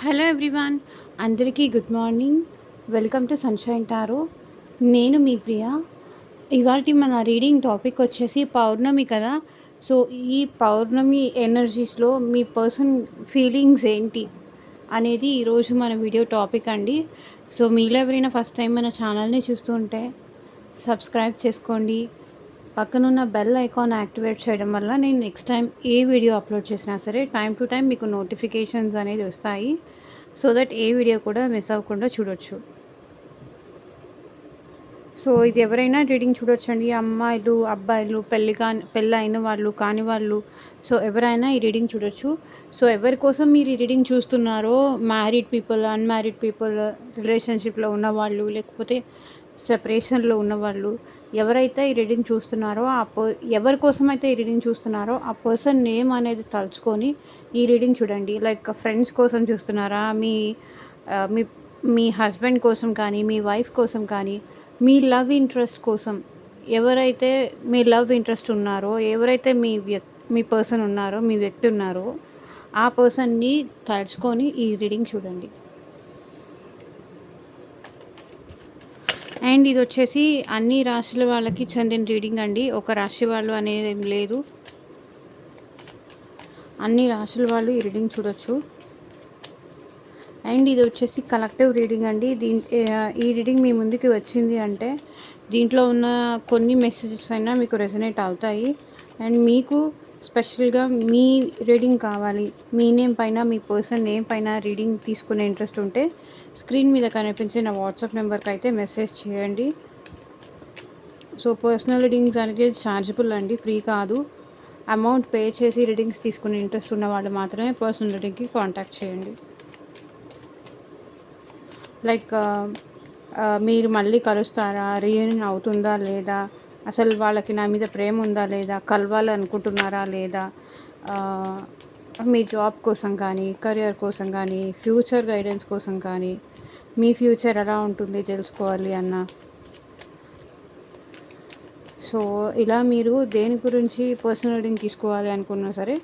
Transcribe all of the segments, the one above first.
Hello everyone, అందరికీ good morning. Welcome to sunshine tarot. నేను మీ ప్రియ. ఇవాళ మన రీడింగ్ టాపిక్ వచ్చేసి పౌర్ణమి కదా. సో ఈ పౌర్ణమి ఎనర్జీస్లో మీ పర్సన్ ఫీలింగ్స్ ఏంటి అనేది ఈరోజు మన వీడియో టాపిక్ అండి. సో మీలో ఎవరైనా ఫస్ట్ టైం మన ఛానల్ని చూస్తూ ఉంటే సబ్స్క్రైబ్ చేసుకోండి. పక్కనున్న బెల్ ఐకాన్ యాక్టివేట్ చేయడం వల్ల నేను నెక్స్ట్ టైం ఏ వీడియో అప్లోడ్ చేసినా సరే టైం టు టైం మీకు నోటిఫికేషన్స్ అనేది వస్తాయి. సో దట్ ఏ వీడియో కూడా మిస్ అవ్వకుండా చూడొచ్చు. సో ఇది ఎవరైనా రీడింగ్ చూడొచ్చండి. అమ్మాయిలు, అబ్బాయిలు, పెళ్ళైన వాళ్ళు కాని వాళ్ళు, సో ఎవరైనా ఈ రీడింగ్ చూడొచ్చు. సో ఎవరి కోసం మీరు ఈ రీడింగ్ చూస్తున్నారో, మ్యారీడ్ పీపుల్, అన్మ్యారీడ్ పీపుల్, రిలేషన్షిప్లో ఉన్నవాళ్ళు, లేకపోతే సెపరేషన్లో ఉన్నవాళ్ళు, ఎవరైతే ఈ రీడింగ్ చూస్తున్నారో ఎవరి కోసం అయితే ఈ రీడింగ్ చూస్తున్నారో ఆ పర్సన్ నేమ్ అనేది తలుచుకొని ఈ రీడింగ్ చూడండి. లైక్ ఫ్రెండ్స్ కోసం చూస్తున్నారా, మీ మీ హస్బెండ్ కోసం కానీ, మీ వైఫ్ కోసం కానీ, మీ లవ్ ఇంట్రెస్ట్ కోసం, ఎవరైతే మీ లవ్ ఇంట్రెస్ట్ ఉన్నారో, ఎవరైతే మీ పర్సన్ ఉన్నారో, మీ వ్యక్తి ఉన్నారో ఆ పర్సన్ని తలుచుకొని ఈ రీడింగ్ చూడండి. అండ్ ఇది వచ్చేసి అన్ని రాశుల వాళ్ళకి చెందిన రీడింగ్ అండి. ఒక రాశి వాళ్ళు అనేది ఏం లేదు, అన్ని రాశుల వాళ్ళు ఈ రీడింగ్ చూడొచ్చు. అండ్ ఇది వచ్చేసి కలెక్టివ్ రీడింగ్ అండి. ఈ రీడింగ్ మీ ముందుకి వచ్చింది అంటే దీంట్లో ఉన్న కొన్ని మెసేజెస్ అయినా మీకు రెజనేట్ అవుతాయి. అండ్ మీకు స్పెషల్గా మీ రీడింగ్ కావాలి, మీ నేమ్ పైన, మీ పర్సన్ నేమ్ పైన రీడింగ్ తీసుకునే ఇంట్రెస్ట్ ఉంటే స్క్రీన్ మీద కనిపించే నా వాట్సాప్ నెంబర్కి అయితే మెసేజ్ చేయండి. సో పర్సనల్ రీడింగ్స్ అనేది ఛార్జబుల్ అండి, ఫ్రీ కాదు. అమౌంట్ పే చేసి రీడింగ్స్ తీసుకునే ఇంట్రెస్ట్ ఉన్న వాళ్ళు మాత్రమే పర్సనల్ రీడింగ్కి కాంటాక్ట్ చేయండి. లైక్ మీరు మళ్ళీ కలుస్తారా, రీయూనియన్ అవుతుందా లేదా, అసలు వాళ్ళకి నా మీద ప్రేమ ఉందా లేదా, కలవాలి అనుకుంటున్నారా లేదా, మీ జాబ్ కోసం కానీ, కెరియర్ కోసం కానీ, ఫ్యూచర్ గైడెన్స్ కోసం కానీ, మీ ఫ్యూచర్ ఎలా ఉంటుంది తెలుసుకోవాలి అన్న. సో ఇలా మీరు దేని గురించి పర్సనల్ రీడింగ్ తీసుకోవాలి అనుకున్నా సరే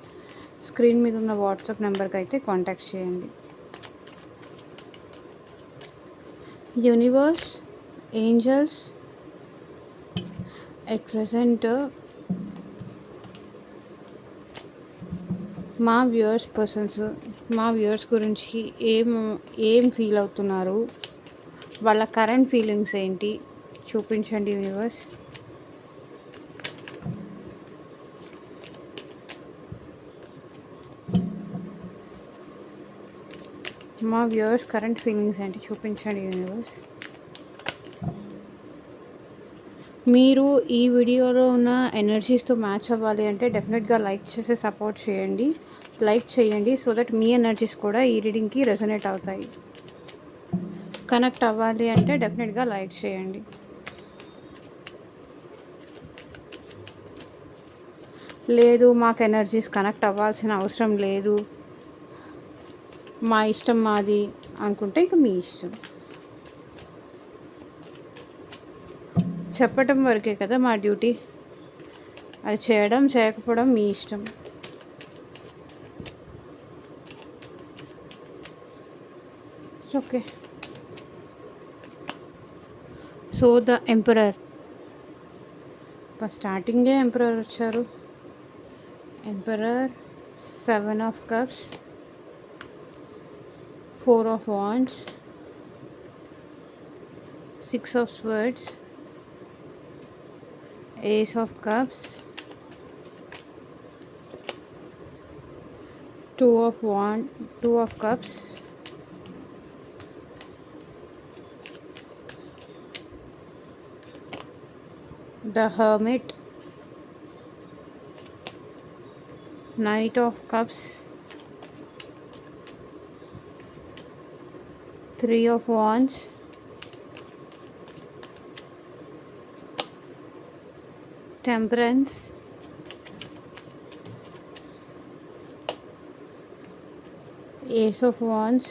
స్క్రీన్ మీద ఉన్న వాట్సాప్ నెంబర్కి అయితే కాంటాక్ట్ చేయండి. యూనివర్స్, ఏంజల్స్, ఎట్ ప్రజెంట్ మా వ్యూవర్స్ గురించి ఏం ఫీల్ అవుతున్నారు, వాళ్ళ కరెంట్ ఫీలింగ్స్ ఏంటి చూపించండి యూనివర్స్. మా వ్యూవర్స్ కరెంట్ ఫీలింగ్స్ ఏంటి చూపించండి యూనివర్స్. మీరు ఈ వీడియోలో ఉన్న ఎనర్జీస్తో మ్యాచ్ అవ్వాలి అంటే డెఫినెట్గా లైక్ చేసి సపోర్ట్ చేయండి. లైక్ చేయండి సో దట్ మీ ఎనర్జీస్ కూడా ఈ రీడింగ్కి రెజనేట్ అవుతాయి. కనెక్ట్ అవ్వాలి అంటే డెఫినెట్గా లైక్ చేయండి. లేదు మాకు ఎనర్జీస్ కనెక్ట్ అవ్వాల్సిన అవసరం లేదు, మా ఇష్టం మాది అనుకుంటే ఇక మీ ఇష్టం. చెప్పటం వరకే కదా మా డ్యూటీ, అది చేయడం చేయకపోవడం మీ ఇష్టం. ఓకే. సో ద ఎంపరర్, స్టార్టింగే ఎంపరర్ వచ్చారు. Emperor, 7 of Cups, 4 of Wands, 6 of Swords, Ace of Cups, 2 of Cups, the Hermit, Knight of Cups, 3 of Wands, Temperance, Ace of Wands,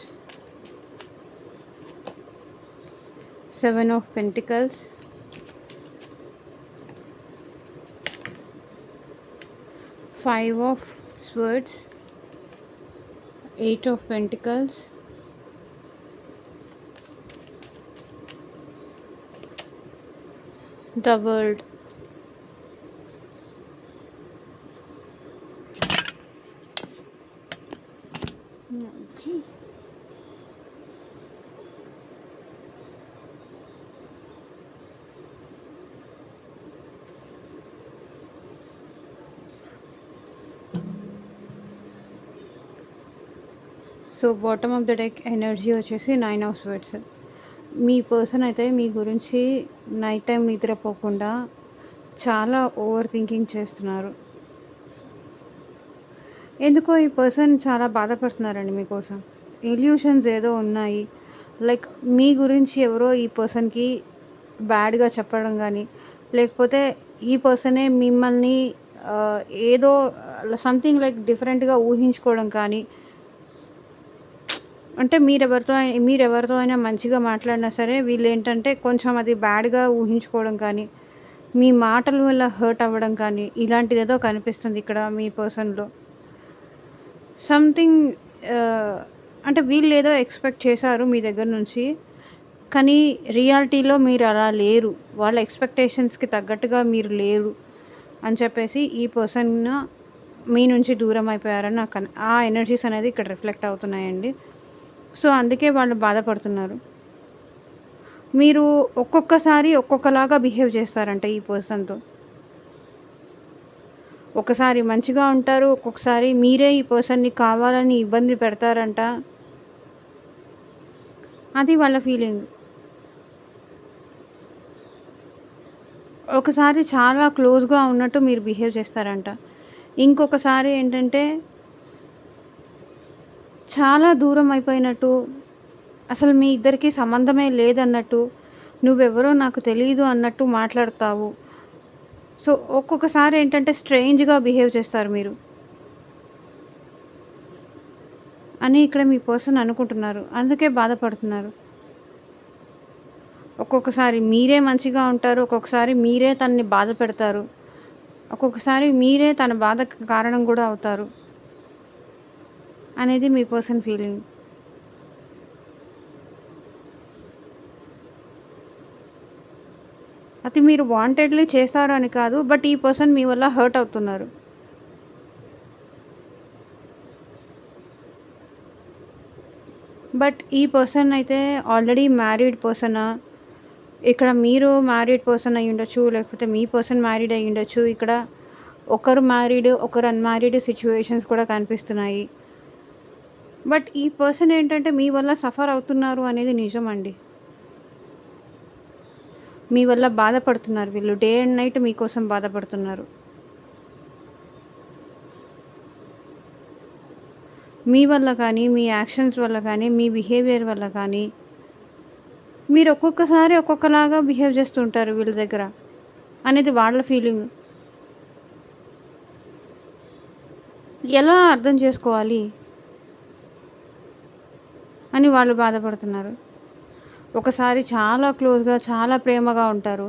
7 of Pentacles, 5 of Swords, 8 of Pentacles, the world. Okay. So bottom of the deck energy వచ్చేసి 9 of swords. Me person అయితే మీ గురించి night time నిద్రపోకుండా చాలా over thinking చేస్తున్నారు. ఎందుకో ఈ person చాలా బాధపడుతున్నారండి మీకోసం. ఇల్యూషన్స్ ఏదో ఉన్నాయి. లైక్ మీ గురించి ఎవరో ఈ పర్సన్కి బ్యాడ్గా చెప్పడం కానీ, లేకపోతే ఈ పర్సనే మిమ్మల్ని ఏదో సంథింగ్ లైక్ డిఫరెంట్గా ఊహించుకోవడం కానీ, అంటే మీరెవరితో అయినా మంచిగా మాట్లాడినా సరే వీళ్ళు ఏంటంటే కొంచెం అది బ్యాడ్గా ఊహించుకోవడం కానీ, మీ మాటల వల్ల హర్ట్ అవ్వడం కానీ, ఇలాంటిదేదో కనిపిస్తుంది ఇక్కడ మీ పర్సన్లో. సంథింగ్ అంటే వీళ్ళు ఏదో ఎక్స్పెక్ట్ చేశారు మీ దగ్గర నుంచి, కానీ రియాలిటీలో మీరు అలా లేరు, వాళ్ళ ఎక్స్పెక్టేషన్స్కి తగ్గట్టుగా మీరు లేరు అని చెప్పేసి ఈ పర్సన్ మీ నుంచి దూరం అయిపోయారని నాకు ఆ ఎనర్జీస్ అనేది ఇక్కడ రిఫ్లెక్ట్ అవుతున్నాయండి. సో అందుకే వాళ్ళు బాధపడుతున్నారు. మీరు ఒక్కొక్కసారి ఒక్కొక్కలాగా బిహేవ్ చేస్తారంట ఈ పర్సన్తో. ఒకసారి మంచిగా ఉంటారు, ఒక్కొక్కసారి మీరే ఈ పర్సన్ని కావాలని ఇబ్బంది పెడతారంట. అది వాళ్ళ ఫీలింగ్. ఒకసారి చాలా క్లోజ్గా ఉన్నట్టు మీరు బిహేవ్ చేస్తారంట. ఇంకొకసారి ఏంటంటే చాలా దూరం అయిపోయినట్టు, అసలు మీ ఇద్దరికి సంబంధమే లేదన్నట్టు, నువ్వెవరో నాకు తెలియదు అన్నట్టు మాట్లాడతావు. సో ఒక్కొక్కసారి ఏంటంటే స్ట్రేంజ్గా బిహేవ్ చేస్తారు మీరు అని ఇక్కడ మీ పర్సన్ అనుకుంటున్నారు. అందుకే బాధపడుతున్నారు. ఒక్కొక్కసారి మీరే మంచిగా ఉంటారు, ఒక్కొక్కసారి మీరే తనని బాధ పెడతారు, ఒక్కొక్కసారి మీరే తన బాధకు కారణం కూడా అవుతారు అనేది మీ పర్సన్ ఫీలింగ్. అది మీరు వాంటెడ్లీ చేస్తారు అని కాదు, బట్ ఈ పర్సన్ మీ వల్ల హర్ట్ అవుతున్నారు. బట్ ఈ పర్సన్ అయితే ఆల్రెడీ మ్యారీడ్ పర్సనా, ఇక్కడ మీరు మ్యారీడ్ పర్సన్ అయి ఉండొచ్చు, లేకపోతే మీ పర్సన్ మ్యారీడ్ అయి ఉండొచ్చు. ఇక్కడ ఒకరు మ్యారీడ్ ఒకరు అన్మ్యారీడ్ సిచ్యువేషన్స్ కూడా కనిపిస్తున్నాయి. బట్ ఈ పర్సన్ ఏంటంటే మీ వల్ల సఫర్ అవుతున్నారు అనేది నిజమండి. మీ వల్ల బాధపడుతున్నారు వీళ్ళు. డే అండ్ నైట్ మీకోసం బాధపడుతున్నారు. మీ వల్ల కానీ, మీ యాక్షన్స్ వల్ల కానీ, మీ బిహేవియర్ వల్ల కానీ మీరు ఒక్కొక్కసారి ఒక్కొక్కలాగా బిహేవ్ చేస్తుంటారు వీళ్ళ దగ్గర అనేది వాళ్ళ ఫీలింగ్. ఎలా అర్థం చేసుకోవాలి అని వాళ్ళు బాధపడుతున్నారు. ఒకసారి చాలా క్లోజ్గా చాలా ప్రేమగా ఉంటారు,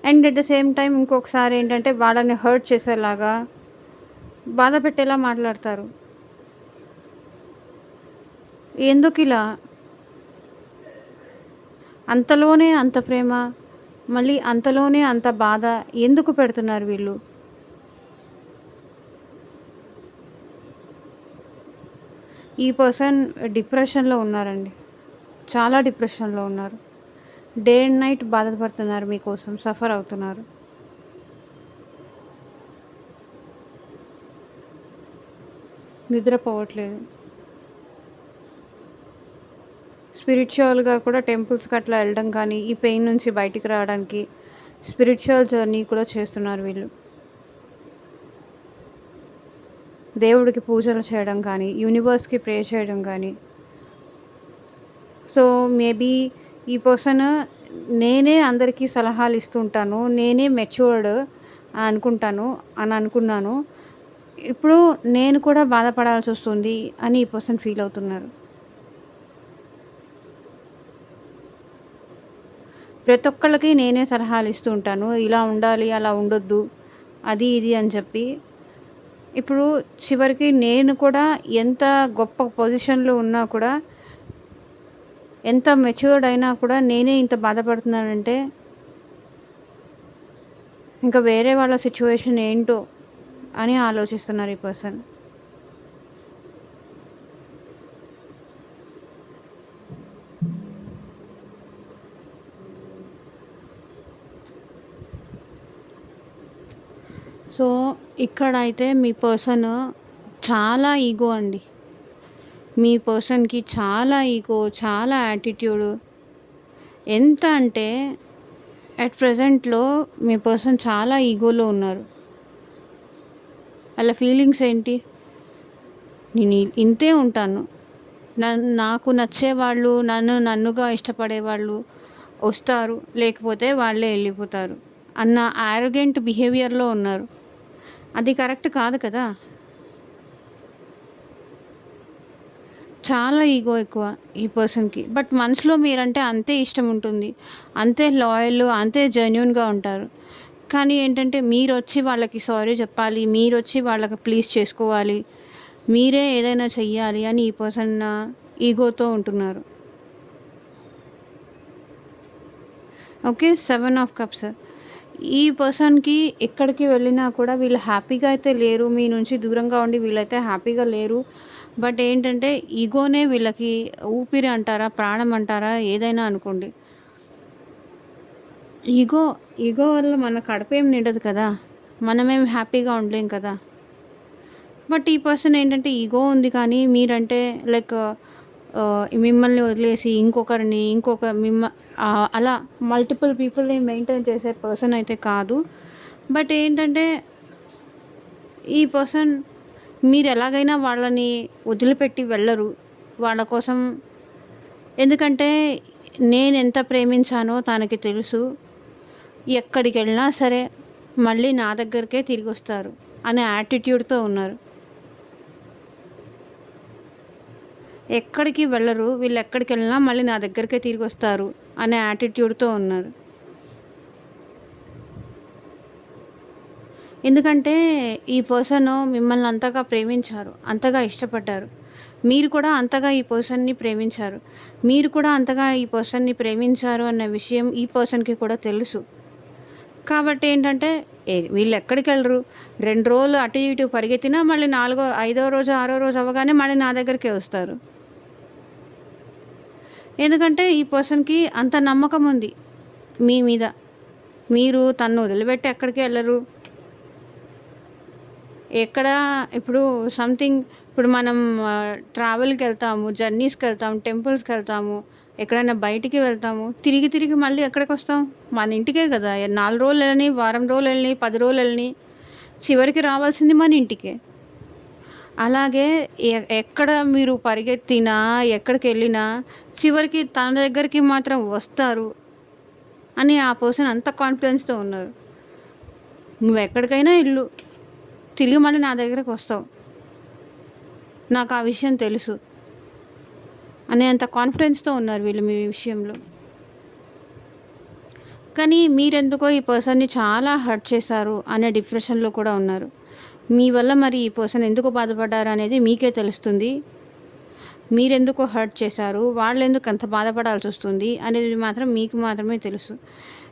and at the same time ఇంకొకసారి ఏంటంటే వాళ్ళని హర్ట్ చేసేలాగా బాధ పెట్టేలా మాట్లాడతారు. ఎందుకు ఇలా అంతలోనే అంత ప్రేమ, మళ్ళీ అంతలోనే అంత బాధ ఎందుకు పెడుతున్నారు వీళ్ళు? ఈ పర్సన్ డిప్రెషన్లో ఉన్నారండి, చాలా డిప్రెషన్లో ఉన్నారు. డే అండ్ నైట్ బాధపడుతున్నారు, మీకోసం సఫర్ అవుతున్నారు. నిద్రపోవట్లేదు. స్పిరిచువల్గా కూడా టెంపుల్స్కి అట్లా వెళ్ళడం కానీ, ఈ పెయిన్ నుంచి బయటికి రావడానికి స్పిరిచువల్ జర్నీ కూడా చేస్తున్నారు వీళ్ళు. దేవుడికి పూజలు చేయడం కానీ, యూనివర్స్కి ప్రే చేయడం కానీ. సో మేబీ ఈ పర్సన్ నేనే అందరికీ సలహాలు ఇస్తుంటాను, నేనే మెచ్యూర్డ్ అని అనుకున్నాను, ఇప్పుడు నేను కూడా బాధపడాల్సి వస్తుంది అని ఈ పర్సన్ ఫీల్ అవుతున్నారు. ప్రతి ఒక్కళ్ళకి నేనే సలహాలు ఇస్తూ ఉంటాను, ఇలా ఉండాలి అలా ఉండొద్దు అది ఇది అని చెప్పి. ఇప్పుడు చివరికి నేను కూడా ఎంత గొప్ప పొజిషన్లో ఉన్నా కూడా, ఎంత మెచ్యూర్డ్ అయినా కూడా నేనే ఇంత బాధపడుతున్నానంటే ఇంకా వేరే వాళ్ళ సిచ్యువేషన్ ఏంటో అని ఆలోచిస్తున్నారు ఈ పర్సన్. సో ఇక్కడైతే మీ పర్సన్ చాలా ఈగో అండి. మీ పర్సన్‌కి చాలా ఈగో, చాలా యాటిట్యూడ్. ఎంత అంటే అట్ ప్రెజెంట్‌లో మీ పర్సన్ చాలా ఈగోలో ఉన్నారు. వాళ్ళ ఫీలింగ్స్ ఏంటి? నేను ఇంతే ఉంటాను. నాకు నచ్చేవాళ్ళు, నన్నుగా ఇష్టపడేవాళ్ళు వస్తారు. లేకపోతే వాళ్ళే వెళ్ళిపోతారు అన్న యారోగెంట్ బిహేవియర్‌లో ఉన్నారు. అది కరెక్ట్ కాదు కదా! చాలా ఈగో ఎక్కువ ఈ పర్సన్‌కి. బట్ మనసులో మీరంటే అంతే ఇష్టం ఉంటుంది. అంతే లాయల్, అంతే జెన్యూన్‌గా ఉంటారు. కానీ ఏంటంటే మీరొచ్చి వాళ్ళకి సారీ చెప్పాలి. మీరొచ్చి వాళ్ళకి ప్లీజ్ చేసుకోవాలి. మీరే ఏదైనా చెయ్యాలి అని ఈ పర్సన్ ఈగోతో ఉంటున్నారు. ఓకే. 7 of cups. ఈ పర్సన్‌కి ఎక్కడికి వెళ్ళినా కూడా వీళ్ళు హ్యాపీగా అయితే లేరు. మీ నుంచి దూరంగా ఉండి వీళ్ళైతే హ్యాపీగా లేరు. బట్ ఏంటంటే ఈగోనే వీళ్ళకి ఊపిరి అంటారా? ప్రాణం అంటారా? ఏదైనా అనుకోండి. ఈగో ఈగో వల్ల మన కడుపేం నిండదు కదా! మనమేం హ్యాపీగా ఉండలేం కదా! బట్ ఈ పర్సన్ ఏంటంటే ఈగో ఉంది కానీ మీరంటే లైక్ మిమ్మల్ని వదిలేసి అలా మల్టిపుల్ పీపుల్‌ని మెయింటైన్ చేసే పర్సన్ అయితే కాదు. బట్ ఏంటంటే ఈ పర్సన్ మీరు ఎలాగైనా వాళ్ళని వదిలిపెట్టి వెళ్ళరు. వాళ్ళ కోసం ఎందుకంటే నేనెంత ప్రేమించానో తనకి తెలుసు. ఎక్కడికెళ్ళినా సరే మళ్ళీ నా దగ్గరికే తిరిగొస్తారు అనే యాటిట్యూడ్‌తో ఉన్నారు. ఎక్కడికి వెళ్ళరు. వీళ్ళెక్కడికెళ్ళినా మళ్ళీ నా దగ్గరికే తిరిగొస్తారు అనే యాటిట్యూడ్‌తో ఉన్నారు. ఎందుకంటే ఈ పర్సన్ మిమ్మల్ని అంతగా ప్రేమించారు. అంతగా ఇష్టపడ్డారు. మీరు కూడా అంతగా ఈ పర్సన్‌ని ప్రేమించారు. మీరు కూడా అంతగా ఈ పర్సన్‌ని ప్రేమించారు అన్న విషయం ఈ పర్సన్‌కి కూడా తెలుసు. కాబట్టి ఏంటంటే వీళ్ళెక్కడికెళ్ళరు. 2 రోజులు అటు ఇటు పరిగెత్తినా మళ్ళీ ఐదో రోజు, ఆరో రోజు అవ్వగానే మళ్ళీ నా దగ్గరికే వస్తారు. ఎందుకంటే ఈ పర్సన్‌కి అంత నమ్మకం ఉంది మీ మీద. మీరు తనను వదిలిపెట్టి ఎక్కడికి ఎళ్ళరు. ఎక్కడ ఇప్పుడు ఇప్పుడు మనం ట్రావెల్‌కెళ్తాము, జర్నీస్‌కెళ్తాము, టెంపుల్స్‌కెళ్తాము, ఎక్కడైనా బయటికి వెళ్తాము. తిరిగి తిరిగి మళ్ళీ ఎక్కడికొస్తాం? మన ఇంటికే కదా! 4 రోజులెళ్ళని, వారం రోజులెళ్ళని, 10 రోజులెళ్ళని చివరికి రావాల్సింది మన ఇంటికే. అలాగే ఎక్కడ మీరు పరిగెత్తినా, ఎక్కడికెళ్ళినా చివరికి తన దగ్గరికి మాత్రం వస్తారు అని ఆ పర్సన్ అంత కాన్ఫిడెన్స్‌తో ఉన్నారు. నువ్వెక్కడికైనా ఎళ్ళు. తిరిగి మళ్ళీ నా దగ్గరకొస్తావు. నాకు ఆ విషయం తెలుసు అనేంత కాన్ఫిడెన్స్‌తో ఉన్నారు వీళ్ళు మీ విషయంలో. కానీ మీరెందుకో ఈ పర్సన్‌ని చాలా హర్ట్ చేశారు అనే డిప్రెషన్‌లో కూడా ఉన్నారు. మీ వల్ల మరి ఈ పర్సన్ ఎందుకు బాధపడ్డారు అనేది మీకే తెలుస్తుంది. మీరెందుకు హర్ట్ చేశారు, వాళ్ళెందుకు అంత బాధపడాల్సొస్తుంది అనేది మాత్రం మీకు మాత్రమే తెలుసు.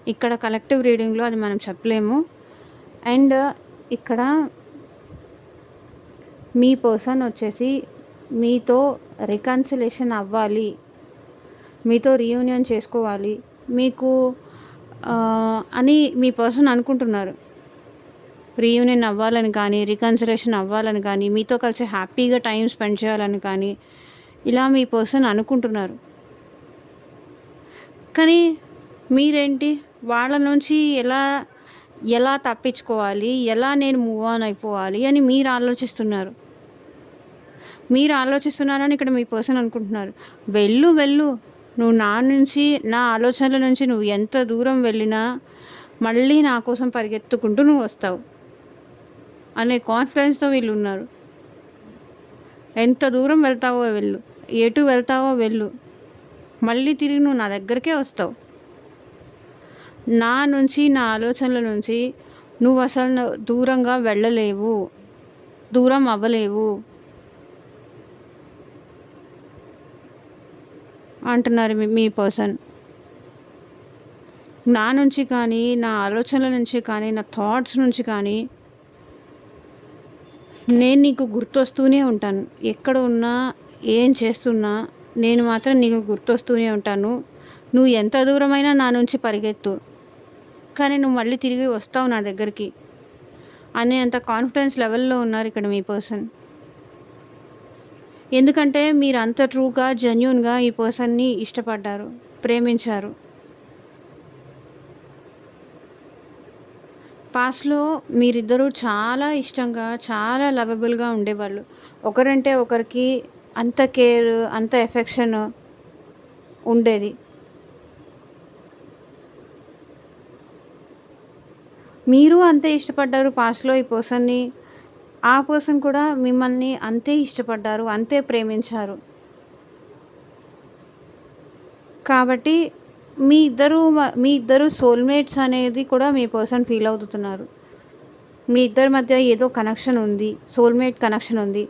ఇక్కడ కలెక్టివ్ రీడింగ్‌లో అది మనం చెప్పలేము. అండ్ ఇక్కడ మీ పర్సన్ వచ్చేసి మీతో రికన్సిలేషన్ అవ్వాలి. మీతో రీయూనియన్ చేసుకోవాలి. మీకు అని మీ పర్సన్ అనుకుంటున్నారు. రీయూనియన్ అవ్వాలని కానీ, రికన్సిలేషన్ అవ్వాలని కానీ, మీతో కలిసి హ్యాపీగా టైం స్పెండ్ చేయాలని కానీ, ఇలా మీ పర్సన్ అనుకుంటున్నారు. కానీ మీరేంటి వాళ్ళ నుంచి ఎలా తప్పించుకోవాలి, ఎలా నేను మూవ్ ఆన్ అయిపోవాలి అని మీరు ఆలోచిస్తున్నారు. మీరు ఆలోచిస్తున్నారని ఇక్కడ మీ పర్సన్ అనుకుంటున్నారు. వెళ్ళు. నువ్వు నా ఆలోచనల నుంచి నువ్వు ఎంత దూరం వెళ్ళినా మళ్ళీ నా కోసం పరిగెత్తుకుంటూ నువ్వు వస్తావు అనే కాన్ఫిడెన్స్‌తో వీళ్ళున్నారు. ఎంత దూరం వెళ్తావో వెళ్ళు. ఎటు వెళ్తావో వెళ్ళు. మళ్ళీ తిరిగి నువ్వు నా దగ్గరికే వస్తావు. నా ఆలోచనల నుంచి నువ్వు అసలు దూరంగా వెళ్ళలేవు. దూరం అవ్వలేవు అంటున్నారు మీ పర్సన్. నా నుంచి కానీ, నా ఆలోచనల నుంచి కానీ, నా థాట్స్ నుంచి కానీ నేను నీకు గుర్తొస్తూనే ఉంటాను. ఎక్కడ ఉన్నా, ఏం చేస్తున్నా నేను మాత్రం నీకు గుర్తొస్తూనే ఉంటాను. నువ్వు ఎంత దూరమైనా నా నుంచి పరిగెత్తు. కానీ నువ్వు మళ్ళీ తిరిగి వస్తావు నా దగ్గరికి అనేంత కాన్ఫిడెన్స్ లెవెల్‌లో ఉన్నారు ఇక్కడ మీ పర్సన్. ఎందుకంటే మీరు అంత ట్రూగా, జెన్యూన్‌గా ఈ పర్సన్‌ని ఇష్టపడ్డారు, ప్రేమించారు. పాస్ట్‌లో మీరిద్దరూ చాలా ఇష్టంగా, చాలా లవబుల్‌గా ఉండేవాళ్ళు. ఒకరంటే ఒకరికి అంత కేర్, అంత ఎఫెక్షన్ ఉండేది. మీరు అంతే ఇష్టపడ్డారు పాస్ట్‌లో ఈ పర్సన్‌ని. ఆ పర్సన్ కూడా మిమ్మల్ని అంతే ఇష్టపడ్డారు, అంతే ప్రేమించారు. కాబట్టి మీ ఇద్దరు సోల్‌మేట్స్ అనేది కూడా మీ పర్సన్ ఫీల్ అవుతున్నారు. మీ ఇద్దరి మధ్య ఏదో కనెక్షన్ ఉంది. సోల్‌మేట్ కనెక్షన్ ఉంది.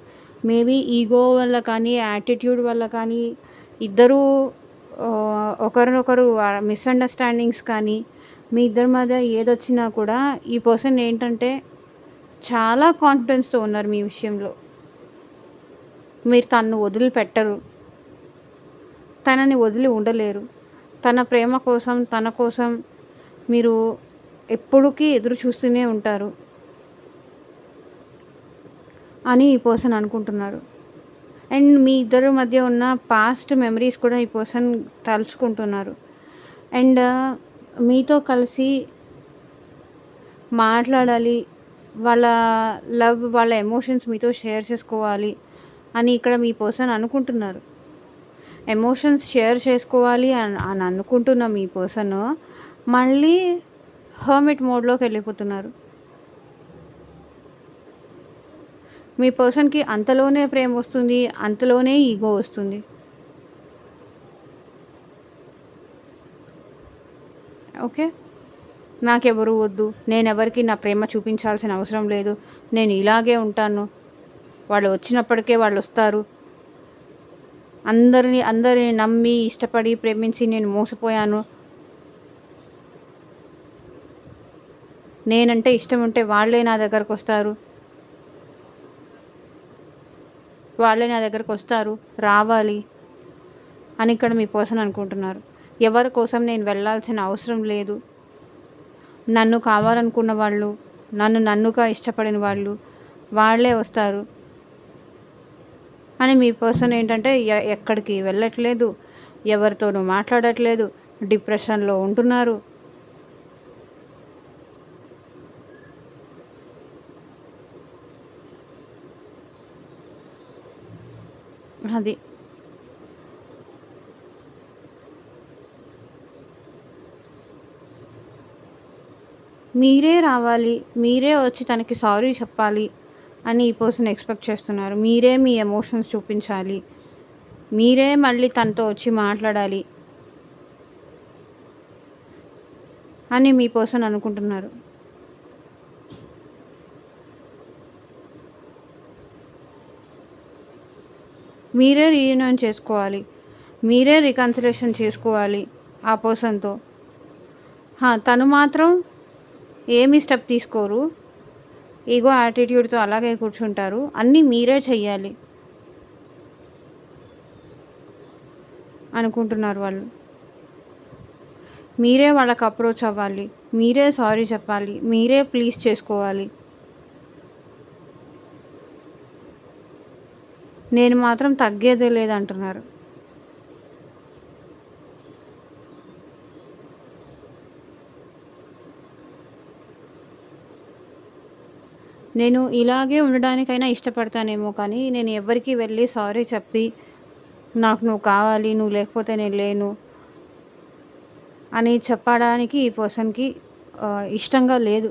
మేబీ ఈగో వల్ల కానీ, యాటిట్యూడ్ వల్ల కానీ ఇద్దరూ ఒకరినొకరు మిస్‌అండర్‌స్టాండింగ్స్ కానీ, మీ ఇద్దరి మధ్య ఏదొచ్చినా కూడా ఈ పర్సన్ ఏంటంటే చాలా కాన్ఫిడెన్స్‌తో ఉన్నారు మీ విషయంలో. మీరు తనను వదిలిపెట్టరు. తనని వదిలి ఉండలేరు. తన ప్రేమ కోసం, తన కోసం మీరు ఎప్పుడుకి ఎదురు చూస్తూనే ఉంటారు అని ఈ పర్సన్ అనుకుంటున్నారు. అండ్ మీ ఇద్దరి మధ్య ఉన్న పాస్ట్ మెమరీస్ కూడా ఈ పర్సన్ తలుచుకుంటున్నారు. అండ్ మీతో కలిసి మాట్లాడాలి, వాళ్ళ లవ్, వాళ్ళ ఎమోషన్స్ మీతో షేర్ చేసుకోవాలి అని ఇక్కడ మీ పర్సన్ అనుకుంటున్నారు. ఎమోషన్స్ షేర్ చేసుకోవాలి అని అనుకుంటున్న మీ పర్సన్ మళ్ళీ హర్మిట్ మోడ్‌లోకి వెళ్ళిపోతున్నారు. మీ పర్సన్‌కి అంతలోనే ప్రేమ వస్తుంది, అంతలోనే ఈగో వస్తుంది. ఓకే. నాకెవరు వద్దు, నేనెవరికి నా ప్రేమ చూపించాల్సిన అవసరం లేదు, నేను ఇలాగే ఉంటాను, వాళ్ళు వచ్చినప్పటికే వాళ్ళొస్తారు, అందరిని నమ్మి, ఇష్టపడి, ప్రేమించి నేను మోసపోయాను. నేనంటే ఇష్టం ఉంటే వాళ్ళే నా దగ్గరకొస్తారు. రావాలి అని ఇక్కడ మీ పర్సన్ అనుకుంటున్నారు. ఎవరి కోసం నేను వెళ్ళాల్సిన అవసరం లేదు. నన్ను కావాలనుకున్న వాళ్ళు, నన్నుగా ఇష్టపడిన వాళ్ళు, వాళ్ళే వస్తారు అని మీ పర్సన్ ఏంటంటే ఎక్కడికి వెళ్ళట్లేదు, ఎవరితోనూ మాట్లాడట్లేదు, డిప్రెషన్‌లో ఉంటున్నారు. అది. మీరే రావాలి, మీరే వచ్చి తనకి సారీ చెప్పాలి అని ఈ పర్సన్ ఎక్స్‌పెక్ట్ చేస్తున్నారు. మీరే మీ ఎమోషన్స్ చూపించాలి. మీరే మళ్ళీ తనతో వచ్చి మాట్లాడాలి అని మీ పర్సన్ అనుకుంటున్నారు. మీరే రీయూనియన్ చేసుకోవాలి. మీరే రికన్సిలేషన్ చేసుకోవాలి ఆ పర్సన్‌తో. తను మాత్రం ఏమి స్టెప్ తీసుకోరు. ఈగో యాటిట్యూడ్‌తో అలాగే కూర్చుంటారు. అన్నీ మీరే చెయ్యాలి అనుకుంటున్నారు వాళ్ళు. మీరే వాళ్ళకి అప్రోచ్ అవ్వాలి. మీరే సారీ చెప్పాలి. మీరే ప్లీజ్ చేసుకోవాలి. నేను మాత్రం తగ్గేదే లేదంటున్నారు. నేను ఇలాగే ఉండడానికైనా ఇష్టపడతానేమో కానీ నేను ఎవ్వరికీ వెళ్ళి సారీ చెప్పి నాకు నువ్వు కావాలి, నువ్వు లేకపోతే నేను లేను అని చెప్పడానికి ఈ పర్సన్‌కి ఇష్టంగా లేదు,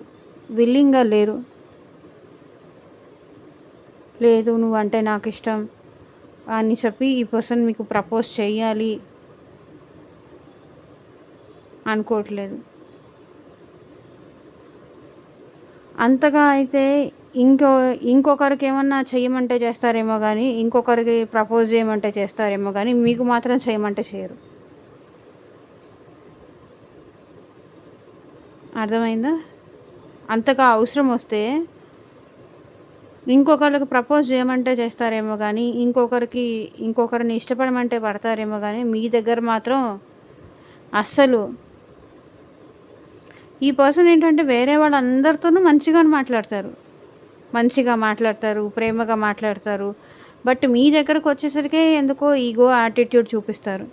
విల్లింగ్‌గా లేరు. లేదు నువ్వంటే నాకిష్టం అని చెప్పి ఈ పర్సన్ మీకు ప్రపోజ్ చెయ్యాలి అనుకోవట్లేదు. అంతగా అయితే ఇంకొకరికి ఏమన్నా చెయ్యమంటే చేస్తారేమో కానీ, ఇంకొకరికి ప్రపోజ్ చేయమంటే చేస్తారేమో కానీ, మీకు మాత్రం చేయమంటే చేయరు. అర్థమైందా? అంతగా అవసరం వస్తే ఇంకొకళ్ళకి ప్రపోజ్ చేయమంటే చేస్తారేమో గానీ, ఇంకొకరిని ఇష్టపడమంటే పడతారేమో గానీ, మీ దగ్గర మాత్రం అస్సలు ఈ పర్సన్ ఏంటంటే వేరే వాళ్ళందరితోనూ మంచిగా మాట్లాడతారు, ప్రేమగా మాట్లాడతారు. బట్ మీ దగ్గరకొచ్చేసరికే ఎందుకో ఈగో, యాటిట్యూడ్ చూపిస్తారు.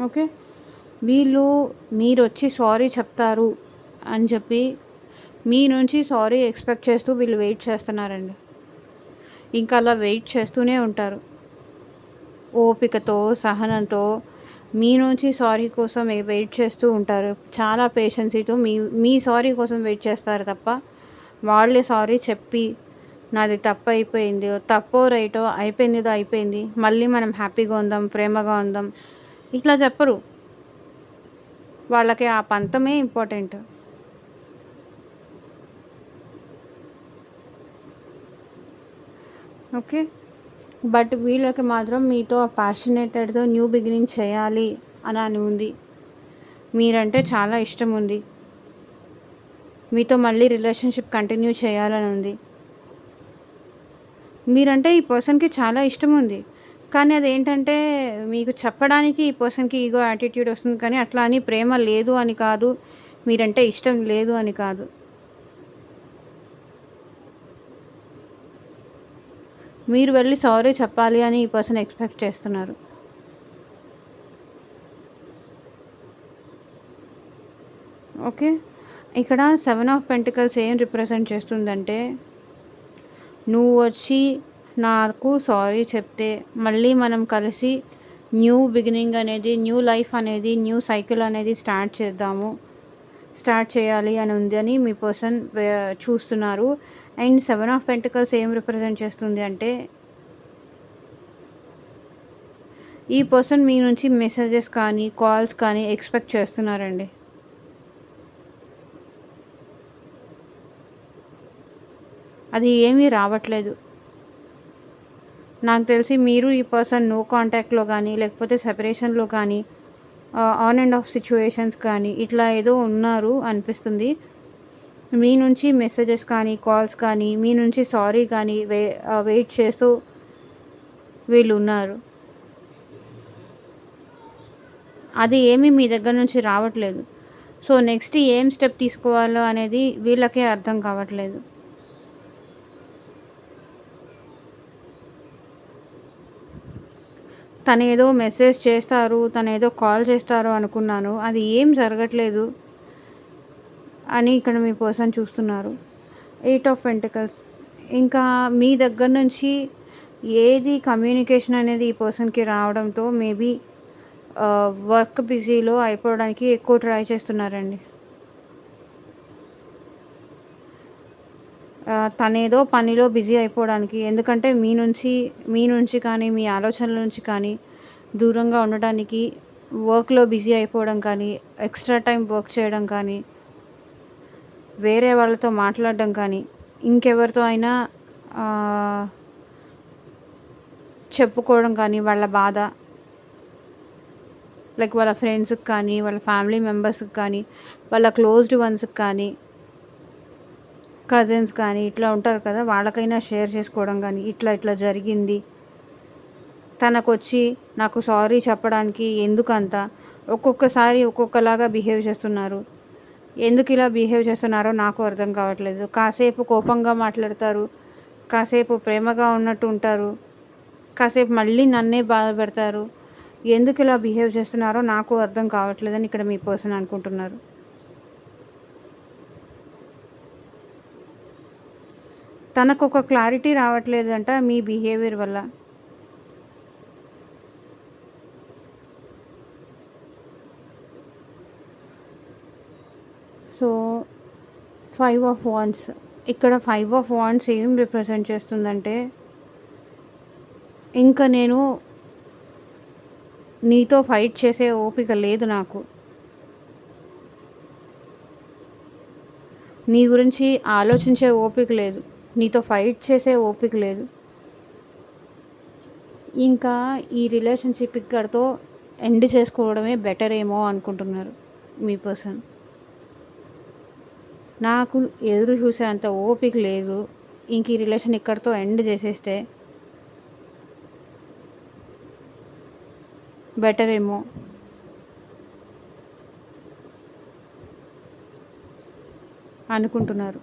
ఓకే. వీళ్ళు మీరొచ్చి సారీ చెప్తారు అని చెప్పి మీ నుంచి సారీ ఎక్స్‌పెక్ట్ చేస్తూ వీళ్ళు వెయిట్ చేస్తున్నారండి. ఇంకా అలా వెయిట్ చేస్తూనే ఉంటారు. ఓపికతో, సహనంతో మీ నుంచి సారీ కోసం వెయిట్ చేస్తూ ఉంటారు. చాలా పేషెన్సీతో మీ సారీ కోసం వెయిట్ చేస్తారు తప్ప, వాళ్ళే సారీ చెప్పి నాది తప్పయిపోయింది, తప్పో రైటో అయిపోయిందేదో అయిపోయింది, మళ్ళీ మనం హ్యాపీగా ఉందాం, ప్రేమగా ఉందాం, ఇట్లా చెప్పరు. వాళ్ళకి ఆ పంతమే ఇంపార్టెంట్. ఓకే. బట్ వీళ్ళకి మాత్రం మీతో ప్యాషనేటెడ్‌తో న్యూ బిగినింగ్ చేయాలి అని ఉంది. మీరంటే చాలా ఇష్టం ఉంది. మీతో మళ్ళీ రిలేషన్‌షిప్ కంటిన్యూ చేయాలని ఉంది. మీరంటే ఈ పర్సన్‌కి చాలా ఇష్టం ఉంది. కానీ అదేంటంటే మీకు చెప్పడానికి ఈ పర్సన్‌కి ఈగో, యాటిట్యూడ్ వస్తుంది కానీ అట్లా అని ప్రేమ లేదు అని కాదు. మీరంటే ఇష్టం లేదు అని కాదు. మీరు వెళ్ళి సారీ చెప్పాలి అని ఈ పర్సన్ ఎక్స్‌పెక్ట్ చేస్తున్నారు. ఓకే. ఇక్కడ 7 ఆఫ్ పెంటికల్స్ ఏం రిప్రజెంట్ చేస్తుందంటే, నువ్వు వచ్చి నాకు సారీ చెప్తే మళ్ళీ మనం కలిసి న్యూ బిగినింగ్ అనేది, న్యూ లైఫ్ అనేది, న్యూ సైకిల్ అనేది స్టార్ట్ చేయాలి అని ఉంది అని మీ పర్సన్ చూస్తున్నారు. అండ్ 7 ఆఫ్ పెంటికల్స్ ఏం రిప్రజెంట్ చేస్తుంది అంటే, ఈ పర్సన్ మీ నుంచి మెసేజెస్ కానీ, కాల్స్ కానీ ఎక్స్‌పెక్ట్ చేస్తున్నారండి. అది ఏమీ రావట్లేదు. నాకు తెలిసి మీరు ఈ పర్సన్ నో కాంటాక్ట్‌లో కానీ, లేకపోతే సెపరేషన్‌లో కానీ, ఆన్ అండ్ ఆఫ్ సిట్యుయేషన్స్ కానీ ఇట్లా ఏదో ఉన్నారు అనిపిస్తుంది. మీ నుంచి మెసేజెస్ కానీ, కాల్స్ కానీ, మీ నుంచి సారీ కానీ వెయిట్ చేస్తూ వీళ్ళున్నారు. అది ఏమీ మీ దగ్గర నుంచి రావట్లేదు. సో, నెక్స్ట్ ఏం స్టెప్ తీసుకోవాలో అనేది వీళ్ళకే అర్థం కావట్లేదు. తనేదో మెసేజ్ చేస్తారు, తనేదో కాల్ చేస్తారు అనుకున్నాను. అది ఏం జరగట్లేదు అని ఇక్కడ మీ పర్సన్ చూస్తున్నారు. 8 ఆఫ్ పెంటికల్స్. ఇంకా మీ దగ్గర నుంచి ఏది కమ్యూనికేషన్ అనేది ఈ పర్సన్‌కి రావడంతో మేబీ వర్క్ బిజీలో అయిపోవడానికి ఎక్కువ ట్రై చేస్తున్నారండి. తనేదో పనిలో బిజీ అయిపోవడానికి. ఎందుకంటే మీ నుంచి కానీ, మీ ఆలోచనల నుంచి కానీ దూరంగా ఉండడానికి వర్క్‌లో బిజీ అయిపోవడం కానీ, ఎక్స్ట్రా టైం వర్క్ చేయడం కానీ, వేరే వాళ్ళతో మాట్లాడడం కానీ, ఇంకెవరితో అయినా చెప్పుకోవడం కానీ వాళ్ళ బాధ. లైక్ వాళ్ళ ఫ్రెండ్స్‌కి కానీ, వాళ్ళ ఫ్యామిలీ మెంబర్స్‌కి కానీ, వాళ్ళ క్లోజ్డ్ వన్స్‌కి కానీ, కజిన్స్ కానీ ఇట్లా ఉంటారు కదా! వాళ్ళకైనా షేర్ చేసుకోవడం కానీ, ఇట్లా జరిగింది. తనకొచ్చి నాకు సారీ చెప్పడానికి ఎందుకంత, ఒక్కొక్కసారి ఒక్కొక్కలాగా బిహేవ్ చేస్తున్నారు. ఎందుకు ఇలా బిహేవ్ చేస్తున్నారో నాకు అర్థం కావట్లేదు. కాసేపు కోపంగా మాట్లాడతారు, కాసేపు ప్రేమగా ఉన్నట్టు ఉంటారు, కాసేపు మళ్ళీ నన్నే బాధపెడతారు. ఎందుకు ఇలా బిహేవ్ చేస్తున్నారో నాకు అర్థం కావట్లేదని ఇక్కడ మీ పర్సన్ అనుకుంటున్నారు. తనకొక క్లారిటీ రావట్లేదంట మీ బిహేవియర్ వల్ల. So 5 of wands. ఇక్కడ 5 ఆఫ్ వాండ్స్ ఏం రిప్రజెంట్ చేస్తుందంటే, ఇంకా నేను నీతో ఫైట్ చేసే ఓపిక లేదు నాకు. నీ గురించి ఆలోచించే ఓపిక లేదు. నీతో ఫైట్ చేసే ఓపిక లేదు. ఇంకా ఈ రిలేషన్షిప్ ఇక్కడితో ఎండ్ చేసుకోవడమే బెటర్ ఏమో అనుకుంటున్నారు మీ పర్సన్. నాకు ఎదురు చూసే అంత ఓపిక లేదు, ఇంక ఈ రిలేషన్ ఇక్కడితో ఎండ్ చేసేస్తే బెటర్ ఏమో అనుకుంటున్నారు.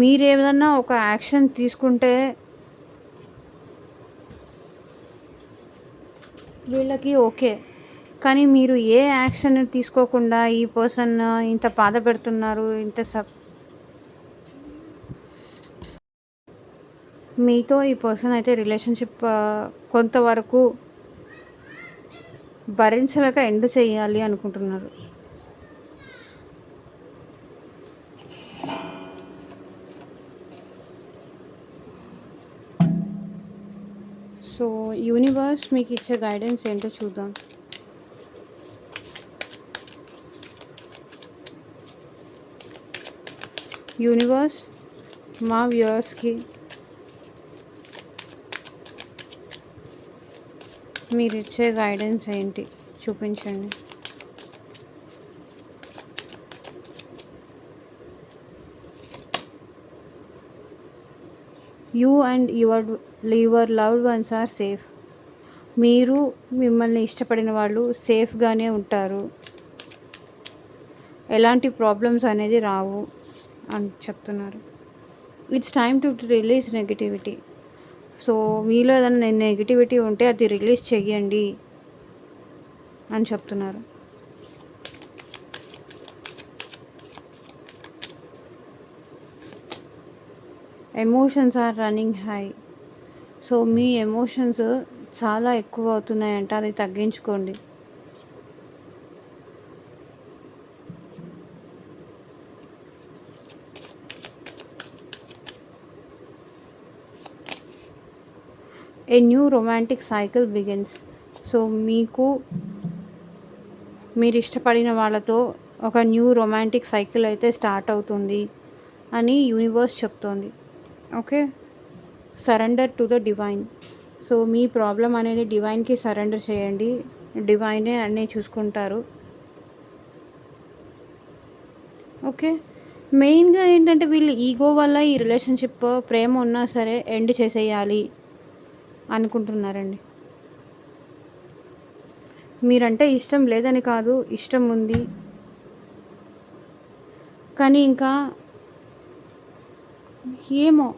మీరేదన్నా ఒక యాక్షన్ తీసుకుంటే వీళ్ళకి ఓకే, కానీ మీరు ఏ యాక్షన్ తీసుకోకుండా ఈ పర్సన్ ఇంత బాధ పెడుతున్నారు, మీతో ఈ పర్సన్ అయితే రిలేషన్షిప్ కొంతవరకు భరించలేక ఎండ్ చేయాలి అనుకుంటున్నారు. సో యూనివర్స్ మీకు ఇచ్చే గైడెన్స్ ఏంటో చూద్దాం. యూనివర్స్ మా వ్యూవర్స్కి మీరు ఇచ్చే గైడెన్స్ ఏంటి చూపించండి. You and your loved ones are safe. మీరు మిమ్మల్ని ఇష్టపడిన వాళ్ళు సేఫ్గానే ఉంటారు, ఎలాంటి ప్రాబ్లమ్స్ అనేది రావు అని చెప్తున్నారు. It's time to release negativity. So మీలో ఏదైనా నెగిటివిటీ ఉంటే అది రిలీజ్ చెయ్యండి అని చెప్తున్నారు. Emotions are running high. So మీ ఎమోషన్స్ చాలా ఎక్కువ అవుతున్నాయంట, అది తగ్గించుకోండి. A new romantic cycle begins. So మీరు ఇష్టపడిన వాళ్ళతో ఒక న్యూ రొమాంటిక్ సైకిల్ అయితే స్టార్ట్ అవుతుంది అని యూనివర్స్ చెప్తోంది. Okay, surrender to the divine. So మీ ప్రాబ్లం అనేది డివైన్కి సరెండర్ చేయండి, డివైనే అన్నీ చూసుకుంటారు. ఓకే, మెయిన్గా ఏంటంటే వీళ్ళు ఈగో వల్ల ఈ రిలేషన్షిప్ ప్రేమ ఉన్నా సరే ఎండ్ చేసేయాలి అనుకుంటున్నారండి. మీరంటే ఇష్టం లేదని కాదు, ఇష్టం ఉంది, కానీ ఇంకా ఏమో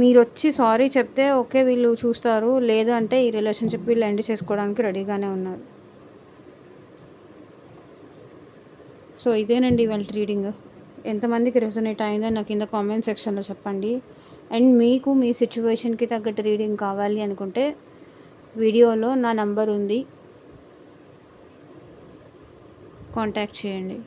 మీరు వచ్చి సారీ చెప్తే ఓకే వీళ్ళు చూస్తారు, లేదు అంటే ఈ రిలేషన్షిప్ వీళ్ళు ఎండ్ చేసుకోవడానికి రెడీగానే ఉన్నారు. సో ఇదేనండి వాళ్ళ రీడింగ్. ఎంతమందికి రెజొనేట్ అయిందో నాకు కింద కామెంట్ సెక్షన్లో చెప్పండి. అండ్ మీకు మీ సిచ్యువేషన్కి తగ్గట్టు రీడింగ్ కావాలి అనుకుంటే వీడియోలో నా నంబర్ ఉంది, కాంటాక్ట్ చేయండి.